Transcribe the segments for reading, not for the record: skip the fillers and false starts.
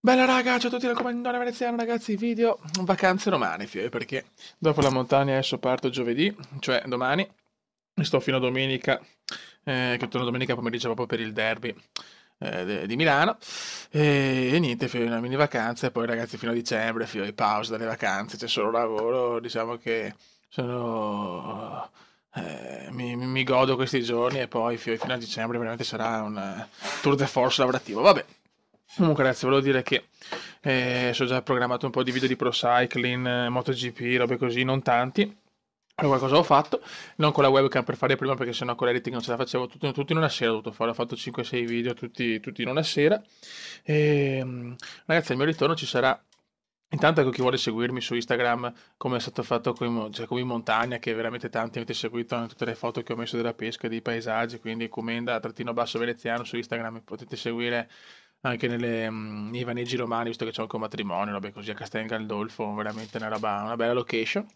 Bella raga, ciao a tutti dal comandante veneziano ragazzi, video vacanze domani, perché dopo la montagna adesso parto giovedì, cioè domani, e sto fino a domenica, che torno domenica pomeriggio proprio per il derby di Milano, e niente, una mini vacanza, e poi ragazzi fino a dicembre, di pausa dalle vacanze, c'è solo lavoro, diciamo che sono... mi godo questi giorni e poi fino a dicembre veramente sarà un tour de force lavorativo. Vabbè, comunque ragazzi, volevo dire che ho già programmato un po' di video di pro cycling, MotoGP, robe così, non tanti. Però qualcosa ho fatto, non con la webcam per fare prima perché sennò con l'editing non ce la facevo tutto in una sera, ho dovuto fare, ho fatto 5-6 video tutti in una sera. E, ragazzi, al mio ritorno ci sarà. Intanto ecco chi vuole seguirmi su Instagram come è stato fatto cioè, come in montagna, che veramente tanti avete seguito in tutte le foto che ho messo della pesca, dei paesaggi, quindi Comenda_Veneziano su Instagram, mi potete seguire anche nei vaneggi romani, visto che c'è anche un matrimonio, robe così a Castel Gandolfo, veramente una bella location.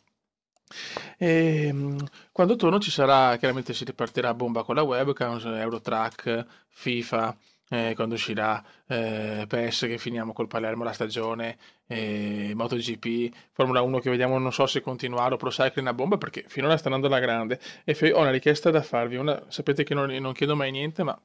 E, quando torno ci sarà, chiaramente si ripartirà a bomba con la webcam, Eurotrack, FIFA, quando uscirà PES che finiamo col Palermo la stagione, MotoGP, Formula 1 che vediamo, non so se continuare o Pro Cycling a bomba perché finora sta andando alla grande. E ho una richiesta da farvi, sapete che non chiedo mai niente, ma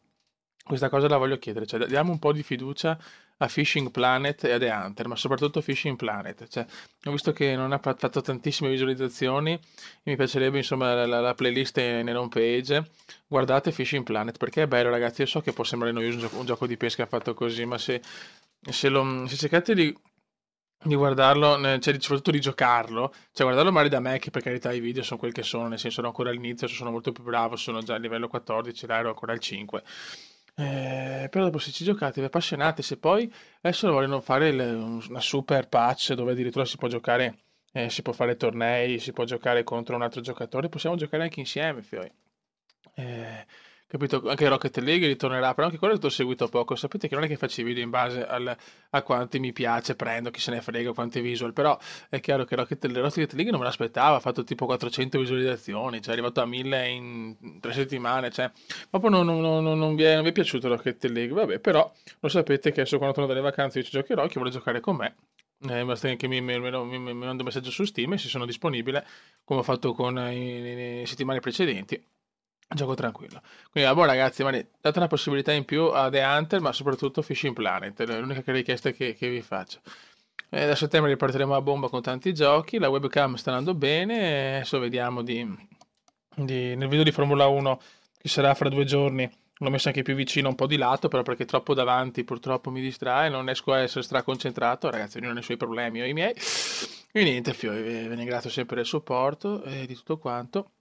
questa cosa la voglio chiedere, cioè diamo un po' di fiducia a Fishing Planet e a The Hunter, ma soprattutto Fishing Planet, cioè, ho visto che non ha fatto tantissime visualizzazioni, e mi piacerebbe insomma la playlist nella home page, guardate Fishing Planet perché è bello ragazzi, io so che può sembrare noioso un gioco di pesca fatto così, ma se cercate di guardarlo, cioè soprattutto di giocarlo, cioè guardarlo magari da me, che per carità i video sono quelli che sono, nel senso ero ancora all'inizio, sono molto più bravo, sono già a livello 14, là ero ancora al 5. Però dopo se ci giocate, vi appassionate, se poi adesso vogliono fare una super patch dove addirittura si può giocare, si può fare tornei, si può giocare contro un altro giocatore, possiamo giocare anche insieme, fioi. Eh, capito? Anche Rocket League ritornerà, però anche quello l'ho seguito poco. Sapete che non è che faccio i video in base a quanti mi piace, prendo, chi se ne frega, quanti visual, però è chiaro che Rocket League non me l'aspettava, ha fatto tipo 400 visualizzazioni, cioè è arrivato a 1000 in 3 settimane, cioè proprio non vi è piaciuto Rocket League, vabbè, però lo sapete che adesso quando torno dalle vacanze io ci giocherò, chi vuole giocare con me. Basta che mi manda un messaggio su Steam e se sono disponibile, come ho fatto con le settimane precedenti. Gioco tranquillo. Quindi, boh, ragazzi, date una possibilità in più a The Hunter, ma soprattutto Fishing Planet. È l'unica richiesta che vi faccio. Da settembre ripartiremo a bomba con tanti giochi. La webcam sta andando bene. Adesso vediamo nel video di Formula 1 che sarà fra 2 giorni. L'ho messo anche più vicino, un po' di lato, però perché troppo davanti purtroppo mi distrae. Non riesco a essere straconcentrato. Ragazzi, ognuno ha i suoi problemi, io ho i miei. E niente, ve ne ringrazio sempre del supporto e di tutto quanto.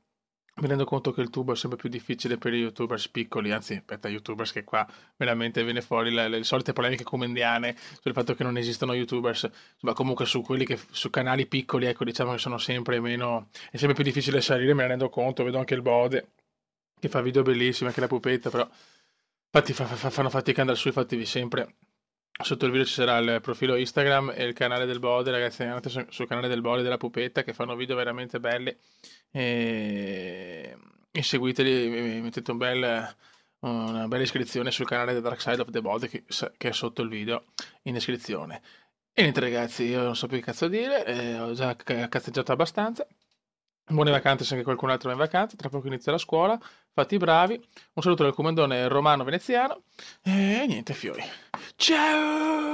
Mi rendo conto che il tubo è sempre più difficile per i youtubers piccoli, anzi, aspetta, youtubers che qua veramente viene fuori le solite polemiche comendiane sul fatto che non esistono youtubers, ma comunque su canali piccoli, ecco, diciamo che sono sempre meno, è sempre più difficile salire, me ne rendo conto, vedo anche il Bode che fa video bellissimi, anche la pupetta, però infatti fanno fatica ad andare su, fatevi sempre. Sotto il video ci sarà il profilo Instagram e il canale del Bode, ragazzi, andate sul canale del Bode e della pupetta che fanno video veramente belli e seguiteli, mettete una bella iscrizione sul canale The Dark Side of the Bode che è sotto il video in descrizione. E niente ragazzi, io non so più che cazzo dire, ho già cazzeggiato abbastanza. Buone vacanze se anche qualcun altro va in vacanza, tra poco inizia la scuola, fate i bravi. Un saluto dal comandone romano veneziano e niente fiori. Ciao!